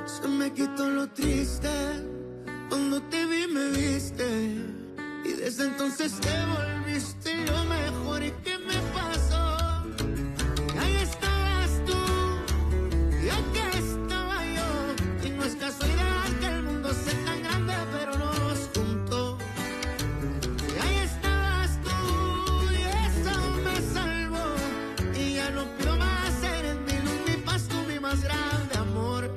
Se me quitó lo triste, cuando te vi me viste, y desde entonces te volviste lo mejor. ¿Y qué me pasó? Que ahí estabas tú, y aquí estaba yo, y no es casualidad que el mundo sea tan grande, pero no nos juntó. Y ahí estabas tú, y eso me salvó, y ya no pido más, eres mi luz, mi paz, tú mi más grande amor.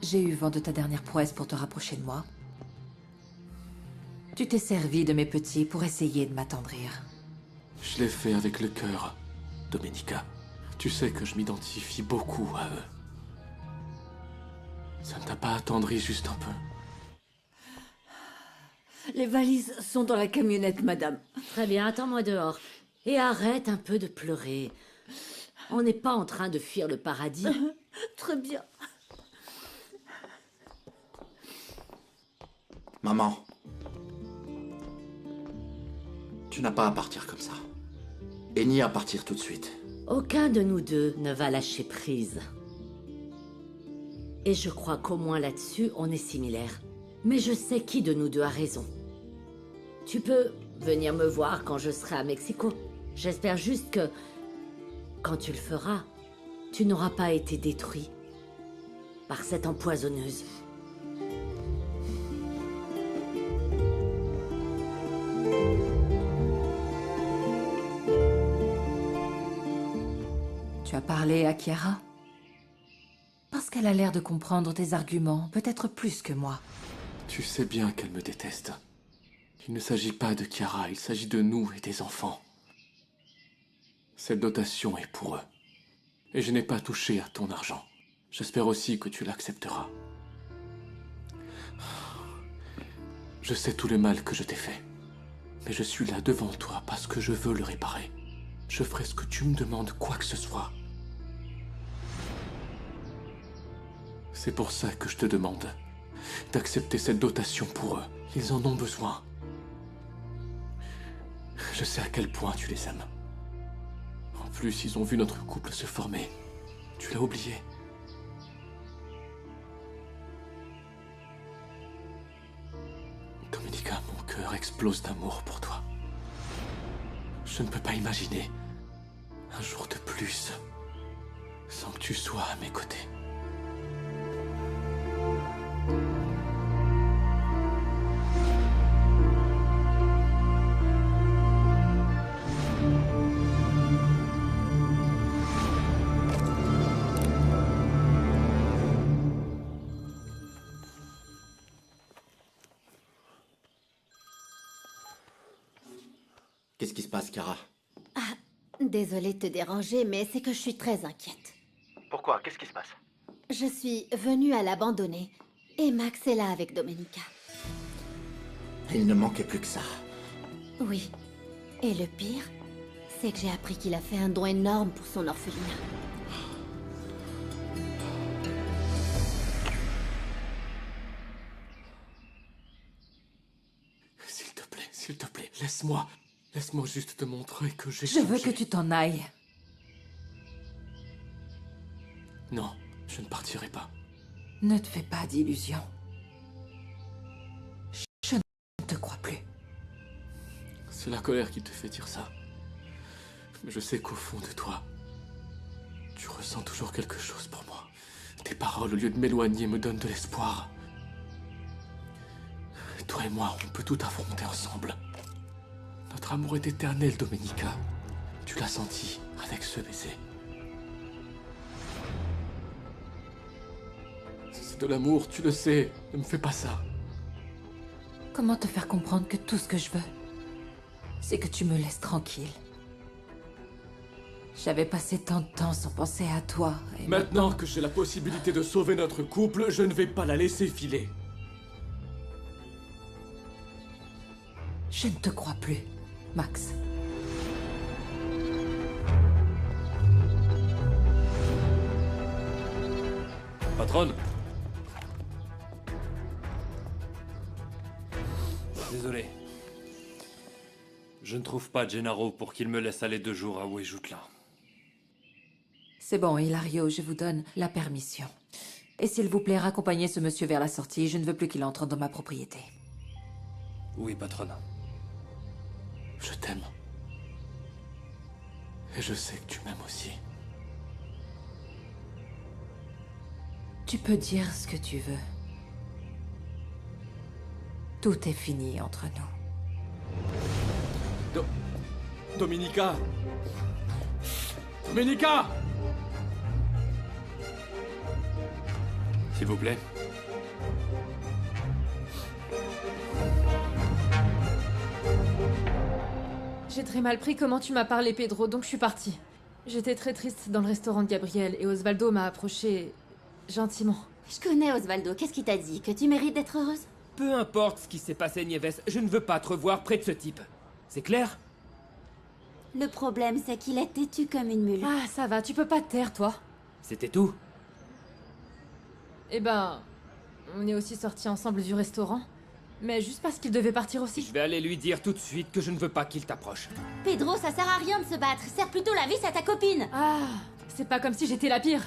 J'ai eu vent de ta dernière prouesse pour te rapprocher de moi. Tu t'es servi de mes petits pour essayer de m'attendrir. Je l'ai fait avec le cœur, Domenica. Tu sais que je m'identifie beaucoup à eux. Ça ne t'a pas attendri juste un peu? Les valises sont dans la camionnette, madame. Très bien, attends-moi dehors. Et arrête un peu de pleurer. On n'est pas en train de fuir le paradis. Très bien. Maman. Tu n'as pas à partir comme ça. Et ni à partir tout de suite. Aucun de nous deux ne va lâcher prise. Et je crois qu'au moins là-dessus, on est similaires. Mais je sais qui de nous deux a raison. Tu peux venir me voir quand je serai à Mexico. J'espère juste que, quand tu le feras, tu n'auras pas été détruit par cette empoisonneuse. Tu as parlé à Chiara? Parce qu'elle a l'air de comprendre tes arguments, peut-être plus que moi. Tu sais bien qu'elle me déteste. Il ne s'agit pas de Chiara, il s'agit de nous et des enfants. Cette dotation est pour eux. Et je n'ai pas touché à ton argent. J'espère aussi que tu l'accepteras. Je sais tout le mal que je t'ai fait. Mais je suis là devant toi parce que je veux le réparer. Je ferai ce que tu me demandes, quoi que ce soit. C'est pour ça que je te demande d'accepter cette dotation pour eux. Ils en ont besoin. Je sais à quel point tu les aimes. En plus, ils ont vu notre couple se former. Tu l'as oublié. Domenica, mon cœur explose d'amour pour toi. Je ne peux pas imaginer un jour de plus sans que tu sois à mes côtés. Qu'est-ce qui se passe, Chiara? Désolée de te déranger, mais c'est que je suis très inquiète. Pourquoi? Qu'est-ce qui se passe? Je suis venue à l'abandonner, et Max est là avec Domenica. Il ne manquait plus que ça. Oui. Et le pire, c'est que j'ai appris qu'il a fait un don énorme pour son orphelinat. S'il te plaît, laisse-moi. Laisse-moi juste te montrer que j'ai Je veux changé. que tu t'en ailles. Non, je ne partirai pas. Ne te fais pas d'illusions. Je ne te crois plus. C'est la colère qui te fait dire ça. Mais je sais qu'au fond de toi, tu ressens toujours quelque chose pour moi. Tes paroles, au lieu de m'éloigner, me donnent de l'espoir. Toi et moi, on peut tout affronter ensemble. Notre amour est éternel, Domenica. Tu l'as senti avec ce baiser. C'est de l'amour, tu le sais. Ne me fais pas ça. Comment te faire comprendre que tout ce que je veux, c'est que tu me laisses tranquille? J'avais passé tant de temps sans penser à toi. Et Maintenant que j'ai la possibilité de sauver notre couple, je ne vais pas la laisser filer. Je ne te crois plus, Max. Patronne. Désolé. Je ne trouve pas Gennaro pour qu'il me laisse aller 2 jours à Wejutla. C'est bon, Hilario, je vous donne la permission. Et s'il vous plaît, raccompagnez ce monsieur vers la sortie. Je ne veux plus qu'il entre dans ma propriété. Oui, patronne. Je t'aime. Et je sais que tu m'aimes aussi. Tu peux dire ce que tu veux. Tout est fini entre nous. Dominica! Dominica! S'il vous plaît. J'ai très mal pris comment tu m'as parlé, Pedro, donc je suis partie. J'étais très triste dans le restaurant de Gabriel et Osvaldo m'a approché gentiment. Je connais Osvaldo, qu'est-ce qu'il t'a dit? Que tu mérites d'être heureuse? Peu importe ce qui s'est passé, Nieves, je ne veux pas te revoir près de ce type. C'est clair? Le problème, c'est qu'il est têtu comme une mule. Ah, ça va, tu peux pas te taire, toi. C'était tout? Eh ben, on est aussi sortis ensemble du restaurant. Mais juste parce qu'il devait partir aussi. Je vais aller lui dire tout de suite que je ne veux pas qu'il t'approche. Pedro, ça sert à rien de se battre. Serre plutôt la vis à ta copine. Ah, c'est pas comme si j'étais la pire.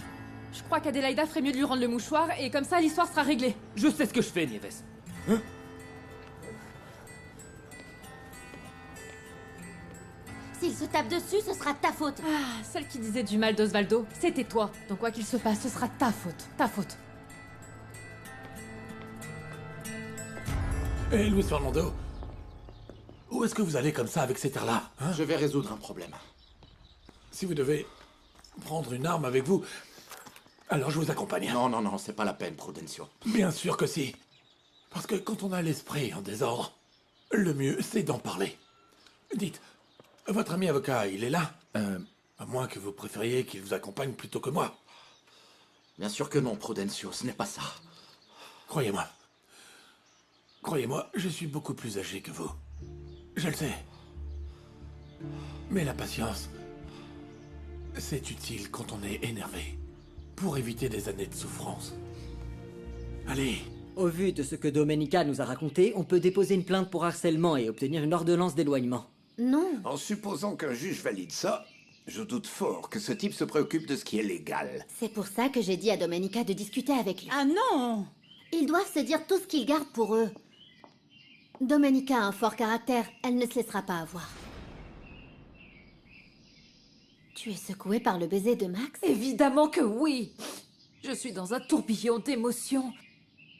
Je crois qu'Adélaïda ferait mieux de lui rendre le mouchoir et comme ça l'histoire sera réglée. Je sais ce que je fais, Nieves. Hein? S'il se tape dessus, ce sera ta faute. Ah, celle qui disait du mal d'Osvaldo, c'était toi. Donc quoi qu'il se passe, ce sera ta faute. Ta faute. Hé, Luis Fernando, où est-ce que vous allez comme ça avec cet air-là, hein? Je vais résoudre un problème. Si vous devez prendre une arme avec vous, alors je vous accompagne. Non, non, non, c'est pas la peine, Prudencio. Bien sûr que si. Parce que quand on a l'esprit en désordre, le mieux, c'est d'en parler. Dites, votre ami avocat, il est là? À moins que vous préfériez qu'il vous accompagne plutôt que moi. Bien sûr que non, Prudencio, ce n'est pas ça. Croyez-moi. Croyez-moi, je suis beaucoup plus âgé que vous. Je le sais. Mais la patience, c'est utile quand on est énervé. Pour éviter des années de souffrance. Allez. Au vu de ce que Domenica nous a raconté, on peut déposer une plainte pour harcèlement et obtenir une ordonnance d'éloignement. Non. En supposant qu'un juge valide ça, je doute fort que ce type se préoccupe de ce qui est légal. C'est pour ça que j'ai dit à Domenica de discuter avec lui. Ah non! Ils doivent se dire tout ce qu'ils gardent pour eux. Domenica a un fort caractère, elle ne se laissera pas avoir. Tu es secoué par le baiser de Max? Évidemment que oui. Je suis dans un tourbillon d'émotions,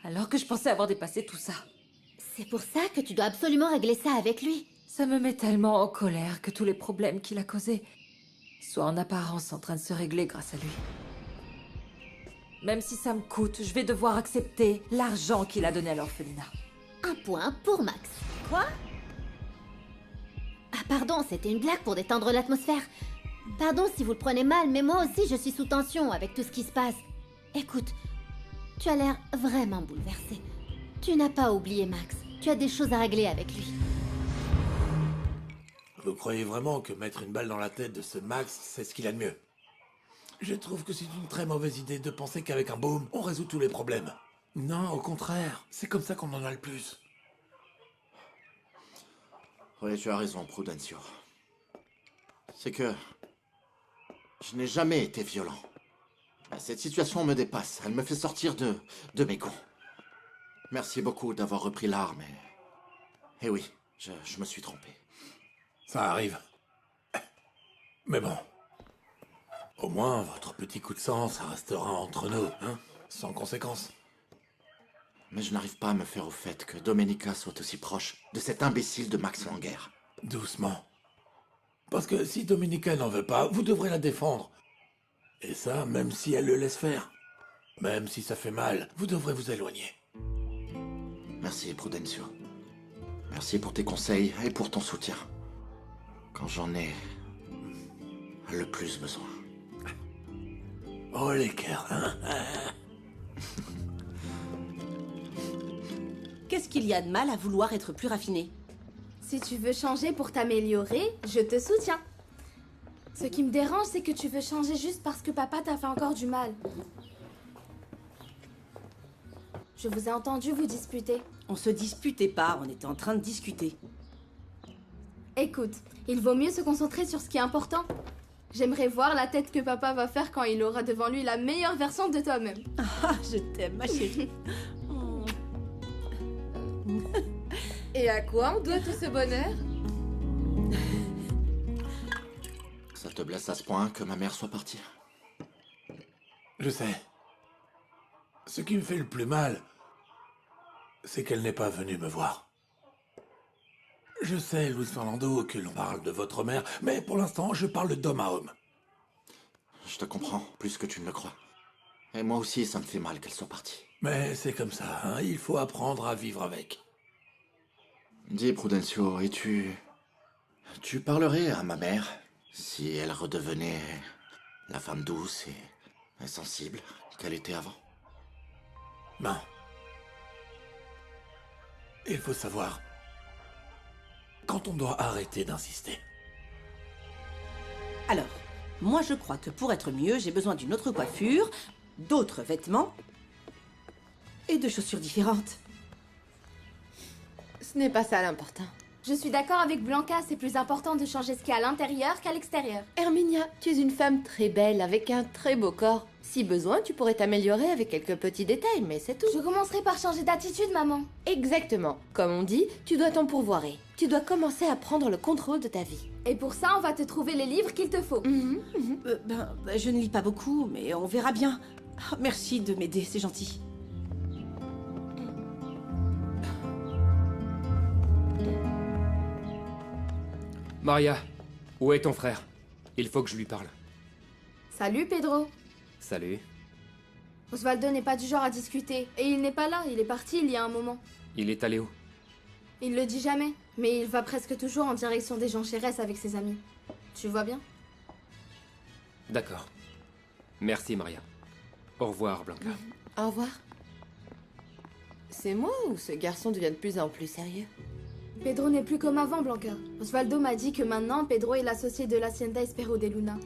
alors que je pensais avoir dépassé tout ça. C'est pour ça que tu dois absolument régler ça avec lui. Ça me met tellement en colère que tous les problèmes qu'il a causés soient en apparence en train de se régler grâce à lui. Même si ça me coûte, je vais devoir accepter l'argent qu'il a donné à l'orphelinat. Un point pour Max. Quoi? Ah pardon, c'était une blague pour détendre l'atmosphère. Pardon si vous le prenez mal, mais moi aussi je suis sous tension avec tout ce qui se passe. Écoute, tu as l'air vraiment bouleversé. Tu n'as pas oublié Max. Tu as des choses à régler avec lui. Vous croyez vraiment que mettre une balle dans la tête de ce Max, c'est ce qu'il a de mieux? Je trouve que c'est une très mauvaise idée de penser qu'avec un baume, on résout tous les problèmes. Non, au contraire, c'est comme ça qu'on en a le plus. Oui, tu as raison, Prudencio. C'est que... je n'ai jamais été violent. Cette situation me dépasse. Elle me fait sortir de mes gonds. Merci beaucoup d'avoir repris l'arme et oui, je me suis trompé. Ça arrive. Mais bon. Au moins, votre petit coup de sang, ça restera entre nous, hein? Sans conséquence. Mais je n'arrive pas à me faire au fait que Domenica soit aussi proche de cet imbécile de Max Langer. Doucement. Parce que si Domenica n'en veut pas, vous devrez la défendre. Et ça, même si elle le laisse faire. Même si ça fait mal, vous devrez vous éloigner. Merci, Prudencio. Merci pour tes conseils et pour ton soutien. Quand j'en ai le plus besoin. Oh, les cœurs, hein? Qu'est-ce qu'il y a de mal à vouloir être plus raffiné? Si tu veux changer pour t'améliorer, je te soutiens. Ce qui me dérange, c'est que tu veux changer juste parce que papa t'a fait encore du mal. Je vous ai entendu vous disputer. On se disputait pas, on était en train de discuter. Écoute, il vaut mieux se concentrer sur ce qui est important. J'aimerais voir la tête que papa va faire quand il aura devant lui la meilleure version de toi-même. Ah, je t'aime, ma chérie. Oh. Et à quoi on doit tout ce bonheur? Ça te blesse à ce point que ma mère soit partie? Je sais. Ce qui me fait le plus mal, c'est qu'elle n'est pas venue me voir. Je sais, Luis Fernando, que l'on parle de votre mère, mais pour l'instant, je parle d'homme à homme. Je te comprends, plus que tu ne le crois. Et moi aussi, ça me fait mal qu'elle soit partie. Mais c'est comme ça, hein, il faut apprendre à vivre avec. Dis, Prudencio, et tu parlerais à ma mère si elle redevenait la femme douce et sensible qu'elle était avant? Non. Il faut savoir quand on doit arrêter d'insister. Alors, moi je crois que pour être mieux, j'ai besoin d'une autre coiffure, d'autres vêtements et de chaussures différentes. Ce n'est pas ça l'important. Je suis d'accord avec Blanca, c'est plus important de changer ce qu'il y a à l'intérieur qu'à l'extérieur. Herminia, tu es une femme très belle, avec un très beau corps. Si besoin, tu pourrais t'améliorer avec quelques petits détails, mais c'est tout. Je commencerai par changer d'attitude, maman. Exactement. Comme on dit, tu dois t'en pourvoirer. Tu dois commencer à prendre le contrôle de ta vie. Et pour ça, on va te trouver les livres qu'il te faut. Je ne lis pas beaucoup, mais on verra bien. Oh, merci de m'aider, c'est gentil. Maria, où est ton frère? Il faut que je lui parle. Salut, Pedro. Salut. Osvaldo n'est pas du genre à discuter. Et il n'est pas là, il est parti il y a un moment. Il est allé où? Il le dit jamais, mais il va presque toujours en direction des Joncheres avec ses amis. Tu vois bien? D'accord. Merci, Maria. Au revoir, Blanca. Au revoir. C'est moi ou ce garçon devient de plus en plus sérieux? Pedro n'est plus comme avant, Blanca. Osvaldo m'a dit que maintenant, Pedro est l'associé de l'Hacienda Espero de Luna.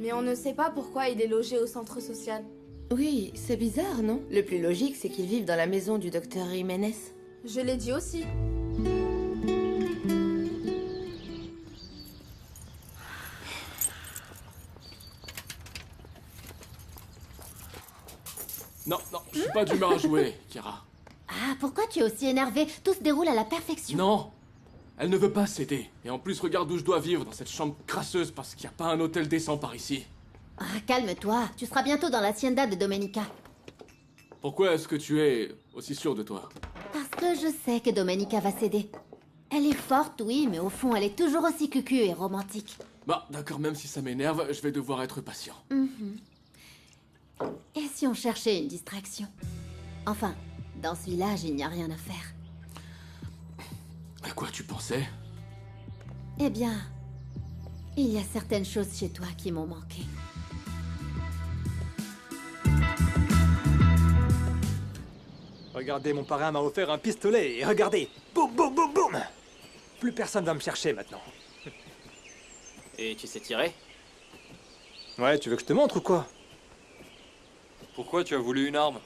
Mais on ne sait pas pourquoi il est logé au centre social. Oui, c'est bizarre, non? Le plus logique, c'est qu'il vive dans la maison du docteur Jiménez. Je l'ai dit aussi. Non, je suis pas d'humeur à jouer, Kira. Ah, pourquoi tu es aussi énervé? Tout se déroule à la perfection. Non, elle ne veut pas céder. Et en plus, regarde où je dois vivre, dans cette chambre crasseuse, parce qu'il n'y a pas un hôtel décent par ici. Ah, calme-toi, tu seras bientôt dans l'hacienda de Domenica. Pourquoi est-ce que tu es aussi sûr de toi? Parce que je sais que Domenica va céder. Elle est forte, oui, mais au fond, elle est toujours aussi cucu et romantique. Bah, d'accord, même si ça m'énerve, je vais devoir être patient. Et si on cherchait une distraction? Enfin, dans ce village, il n'y a rien à faire. À quoi tu pensais? Eh bien, il y a certaines choses chez toi qui m'ont manqué. Regardez, mon parrain m'a offert un pistolet, et regardez! Boum, boum, boum, boum! Plus personne va me chercher maintenant. Et tu sais tirer? Ouais, tu veux que je te montre ou quoi? Pourquoi tu as voulu une arme?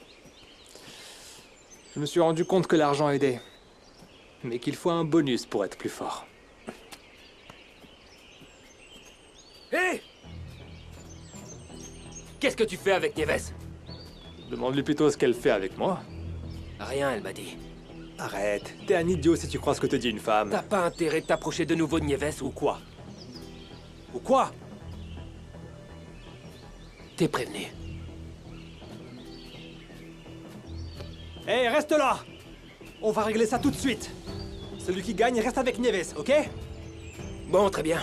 Je me suis rendu compte que l'argent aidait. Mais qu'il faut un bonus pour être plus fort. Hé! Qu'est-ce que tu fais avec Nieves? Demande-lui plutôt ce qu'elle fait avec moi. Rien, elle m'a dit. Arrête, t'es un idiot si tu crois ce que te dit une femme. T'as pas intérêt de t'approcher de nouveau de Nieves ou quoi? Ou quoi? T'es prévenu. Hé, reste là! On va régler ça tout de suite. Celui qui gagne reste avec Nieves, ok? Bon, très bien.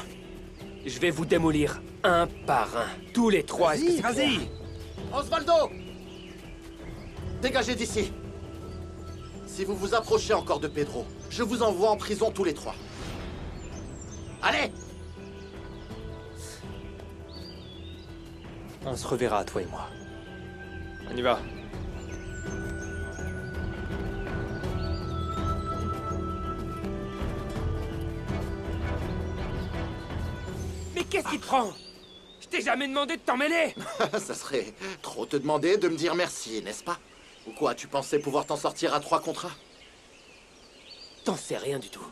Je vais vous démolir un par un. Tous les trois, est-ce que c'est clair? Vas-y! Osvaldo! Dégagez d'ici! Si vous vous approchez encore de Pedro, je vous envoie en prison tous les trois. Allez! On se reverra, toi et moi. On y va. Mais qu'est-ce qui te prend? Je t'ai jamais demandé de t'en mêler! Ça serait trop te demander de me dire merci, n'est-ce pas? Ou quoi, tu pensais pouvoir t'en sortir à 3 contre 1? T'en sais rien du tout.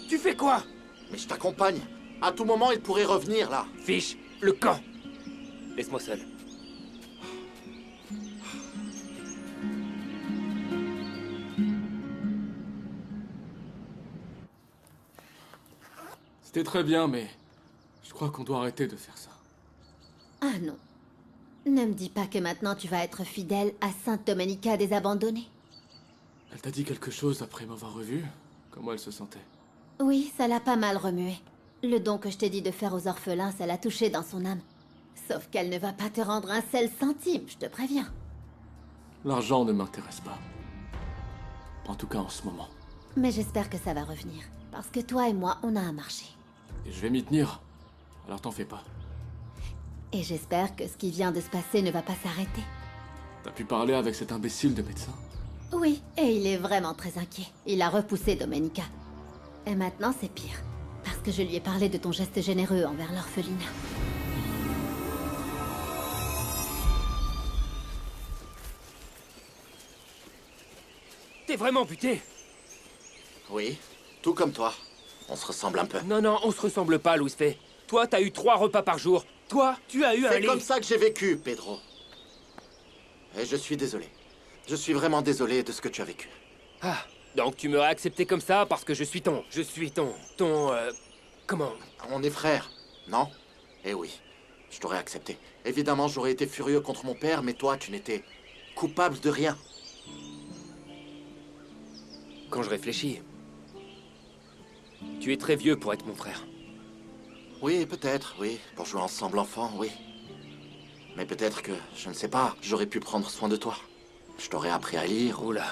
Tu fais quoi? Mais je t'accompagne. À tout moment, il pourrait revenir, là. Fiche le camp. Laisse-moi seul. C'était très bien, mais je crois qu'on doit arrêter de faire ça. Ah non. Ne me dis pas que maintenant tu vas être fidèle à Sainte Domenica des Abandonnés. Elle t'a dit quelque chose après m'avoir revu? Comment elle se sentait? Oui, ça l'a pas mal remué. Le don que je t'ai dit de faire aux orphelins, ça l'a touché dans son âme. Sauf qu'elle ne va pas te rendre un seul centime, je te préviens. L'argent ne m'intéresse pas. En tout cas en ce moment. Mais j'espère que ça va revenir. Parce que toi et moi, on a un marché. Et je vais m'y tenir. Alors t'en fais pas. Et j'espère que ce qui vient de se passer ne va pas s'arrêter. T'as pu parler avec cet imbécile de médecin? Oui, et il est vraiment très inquiet. Il a repoussé Domenica. Et maintenant, c'est pire. Parce que je lui ai parlé de ton geste généreux envers l'orphelinat. T'es vraiment buté? Oui, tout comme toi. On se ressemble un peu. Non, on se ressemble pas, Louis Fay. Toi, t'as eu 3 repas par jour. Toi, tu as eu un lit. C'est comme ça que j'ai vécu, Pedro. Et je suis désolé. Je suis vraiment désolé de ce que tu as vécu. Ah, donc tu m'aurais accepté comme ça parce que je suis ton... Comment? On est frères, non? Eh oui, je t'aurais accepté. Évidemment, j'aurais été furieux contre mon père, mais toi, tu n'étais coupable de rien. Quand je réfléchis... Tu es très vieux pour être mon frère. Oui, peut-être, oui. Pour jouer ensemble enfant, oui. Mais peut-être que, je ne sais pas, j'aurais pu prendre soin de toi. Je t'aurais appris à lire. Oula.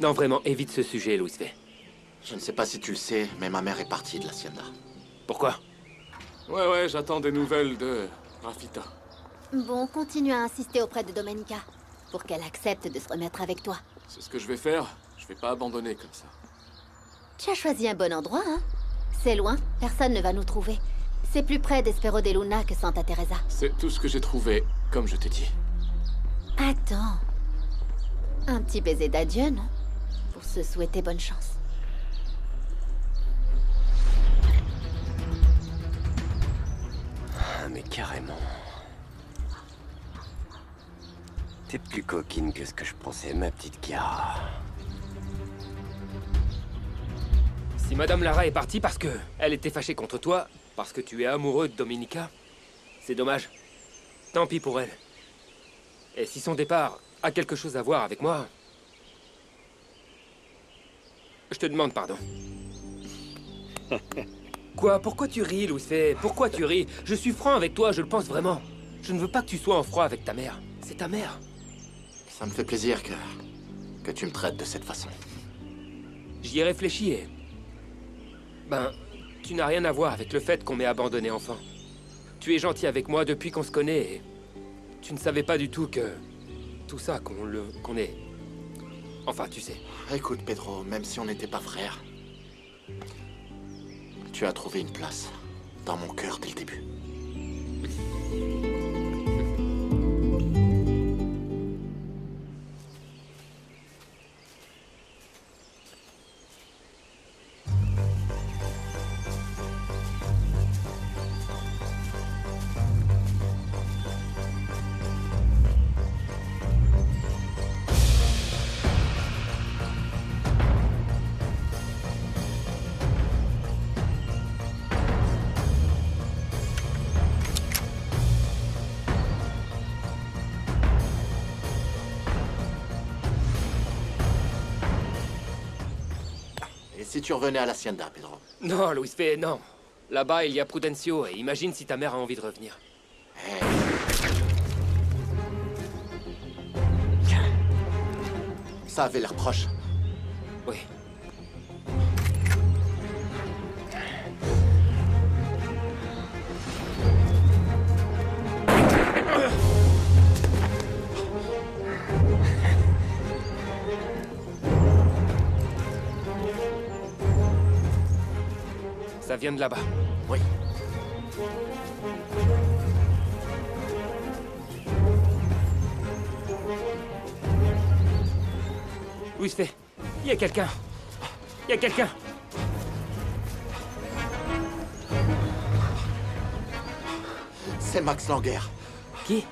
Non, vraiment, évite ce sujet, Louis Fay. Je ne sais pas si tu le sais, mais ma mère est partie de l'Hacienda. Pourquoi? Ouais, j'attends des nouvelles de Rafita. Bon, continue à insister auprès de Domenica. Pour qu'elle accepte de se remettre avec toi. C'est ce que je vais faire. Je vais pas abandonner comme ça. Tu as choisi un bon endroit, hein? C'est loin, personne ne va nous trouver. C'est plus près d'Espero de Luna que Santa Teresa. C'est tout ce que j'ai trouvé, comme je t'ai dit. Attends. Un petit baiser d'adieu, non? Pour se souhaiter bonne chance. Ah, mais carrément. T'es plus coquine que ce que je pensais, ma petite Chiara. Si Madame Lara est partie parce que elle était fâchée contre toi, parce que tu es amoureux de Domenica, c'est dommage. Tant pis pour elle. Et si son départ a quelque chose à voir avec moi, je te demande pardon. Quoi? Pourquoi tu ris, Louis Fay? Pourquoi tu ris? Je suis franc avec toi, je le pense vraiment. Je ne veux pas que tu sois en froid avec ta mère. C'est ta mère. Ça me fait plaisir que tu me traites de cette façon. J'y ai réfléchi et... Ben, tu n'as rien à voir avec le fait qu'on m'ait abandonné enfant. Tu es gentil avec moi depuis qu'on se connaît et... Tu ne savais pas du tout que... Tout ça, qu'on est... Enfin, tu sais. Écoute, Pedro, même si on n'était pas frères, tu as trouvé une place dans mon cœur dès le début. Si tu revenais à l'Hacienda, Pedro. Non, Louis Fay, non. Là-bas, il y a Prudencio, et imagine si ta mère a envie de revenir. Hey. Ça avait l'air proche. Oui. Ça vient de là-bas. Oui. où c'est? Il y a quelqu'un. Il y a quelqu'un. C'est Max Langer. Qui?